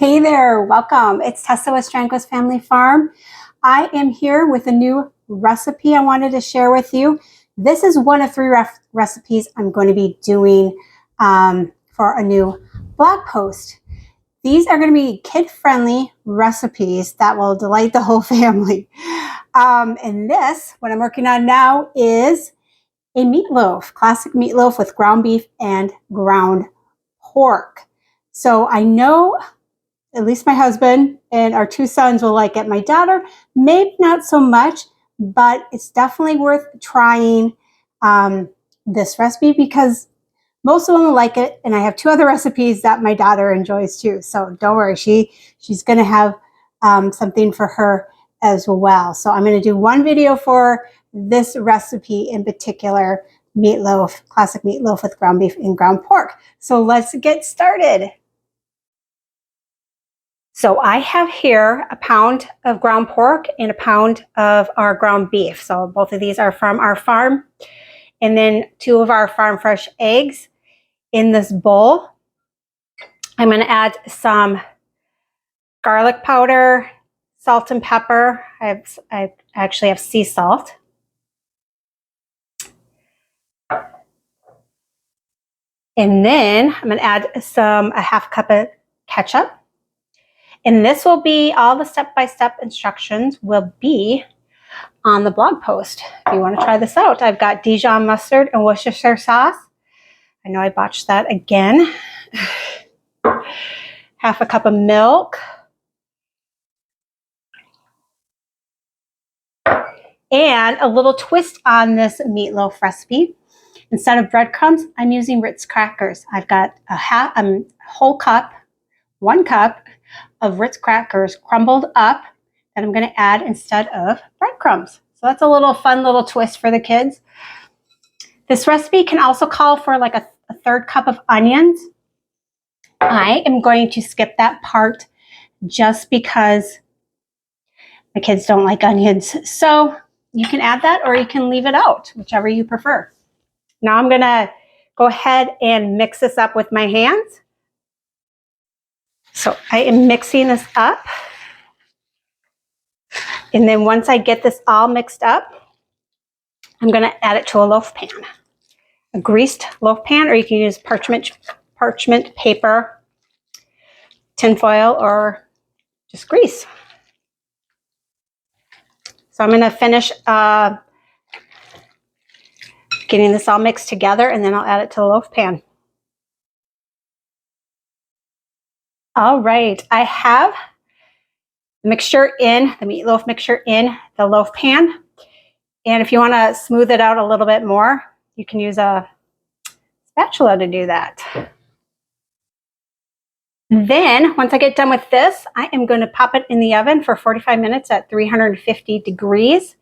Hey there, welcome. It's Tessa with Stranko's Family Farm. I am here with a new recipe I wanted to share with you. This is one of three recipes I'm going to be doing for a new blog post. These are going to be kid-friendly recipes that will delight the whole family. And this, what I'm working on now, is a meatloaf, classic meatloaf with ground beef and ground pork. So I know at least my husband and our two sons will like it. My daughter, maybe not so much, but it's definitely worth trying this recipe because most of them will like it. And I have two other recipes that my daughter enjoys too. So don't worry, she's going to have something for her as well. So I'm going to do one video for this recipe in particular, meatloaf, classic meatloaf with ground beef and ground pork. So let's get started. So I have here a pound of ground pork and a pound of our ground beef. So both of these are from our farm. And then 2 of our farm fresh eggs in this bowl. I'm going to add some garlic powder, salt and pepper. I actually have sea salt. And then I'm going to add a half cup of ketchup. And this will be, all the step-by-step instructions will be on the blog post. If you want to try this out, I've got Dijon mustard and Worcestershire sauce. I know I botched that again. Half a cup of milk. And a little twist on this meatloaf recipe. Instead of breadcrumbs, I'm using Ritz crackers. I've got a whole cup, 1 cup of Ritz crackers crumbled up that I'm going to add instead of breadcrumbs. So that's a little fun little twist for the kids. This recipe can also call for like a 1/3 cup of onions. I am going to skip that part just because my kids don't like onions. So you can add that or you can leave it out, whichever you prefer. Now I'm going to go ahead and mix this up with my hands. So I am mixing this up. And then once I get this all mixed up, I'm going to add it to a loaf pan. A greased loaf pan, or you can use parchment paper, tinfoil, or just grease. So I'm going to finish getting this all mixed together, and then I'll add it to the loaf pan. All right, I have the meatloaf mixture in the loaf pan. And if you want to smooth it out a little bit more, you can use a spatula to do that. Then, once I get done with this, I am going to pop it in the oven for 45 minutes at 350 degrees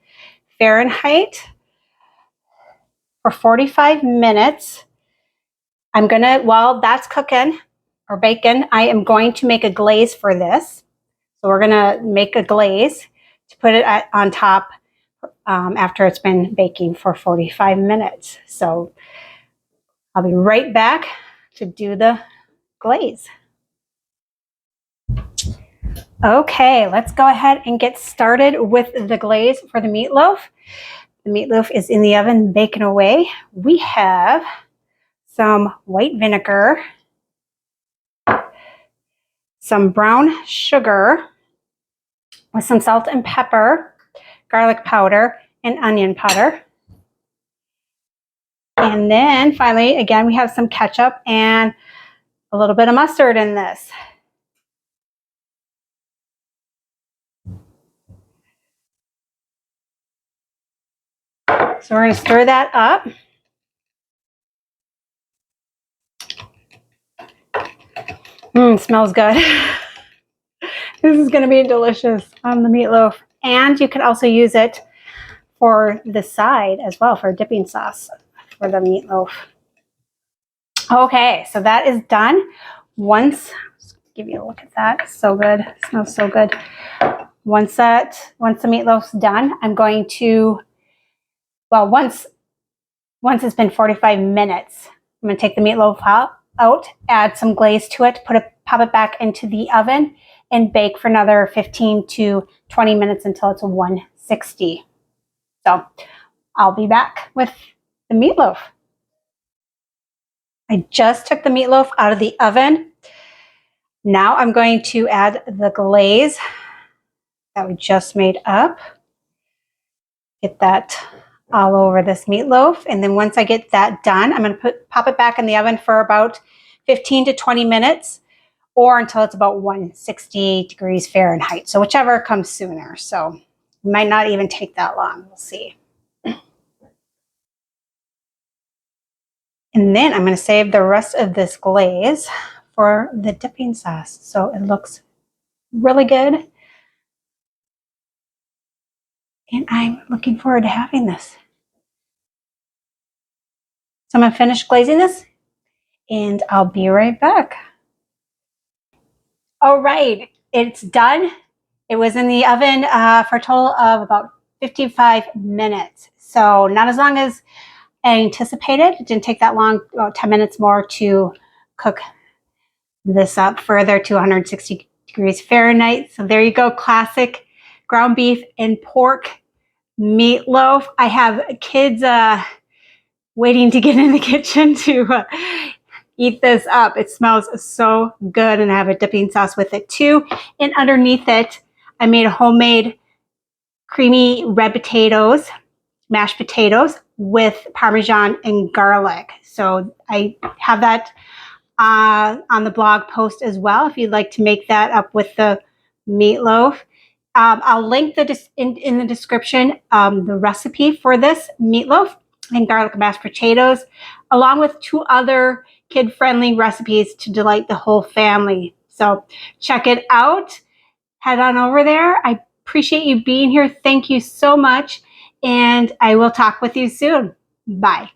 Fahrenheit. For 45 minutes, I'm going to, while that's cooking or baking, I am going to make a glaze for this. So we're going to make a glaze to put it on top after it's been baking for 45 minutes. So I'll be right back to do the glaze. Okay, let's go ahead and get started with the glaze for the meatloaf. The meatloaf is in the oven baking away. We have some white vinegar, some brown sugar with some salt and pepper, garlic powder, and onion powder. And then finally, again, we have some ketchup and a little bit of mustard in this. So we're going to stir that up. Smells good. This is going to be delicious on the meatloaf. And you can also use it for the side as well, for a dipping sauce for the meatloaf. Okay, so that is done. Let's give you a look at that. So good. It smells so good. Once the meatloaf's done, I'm going to, well, once it's been 45 minutes, I'm going to take the meatloaf out, add some glaze to it, put a pop it back into the oven and bake for another 15 to 20 minutes until it's 160. So I'll be back with the meatloaf. I just took the meatloaf out of the oven. Now I'm going to add the glaze that we just made up. Get that all over this meatloaf. And then once I get that done, I'm going to pop it back in the oven for about 15 to 20 minutes or until it's about 160 degrees Fahrenheit. So whichever comes sooner. So it might not even take that long. We'll see. And then I'm going to save the rest of this glaze for the dipping sauce. So it looks really good. And I'm looking forward to having this. So I'm going to finish glazing this and I'll be right back. All right, it's done. It was in the oven for a total of about 55 minutes. So not as long as I anticipated. It didn't take that long, about 10 minutes more to cook this up further to 160 degrees Fahrenheit. So there you go, classic ground beef and pork meatloaf. I have kids waiting to get in the kitchen to eat this up. It smells so good, and I have a dipping sauce with it too. And underneath it, I made a homemade creamy red potatoes, mashed potatoes with Parmesan and garlic. So I have that on the blog post as well if you'd like to make that up with the meatloaf. I'll link in the description the recipe for this meatloaf and garlic mashed potatoes, along with 2 other kid-friendly recipes to delight the whole family. So check it out. Head on over there. I appreciate you being here. Thank you so much. And I will talk with you soon. Bye.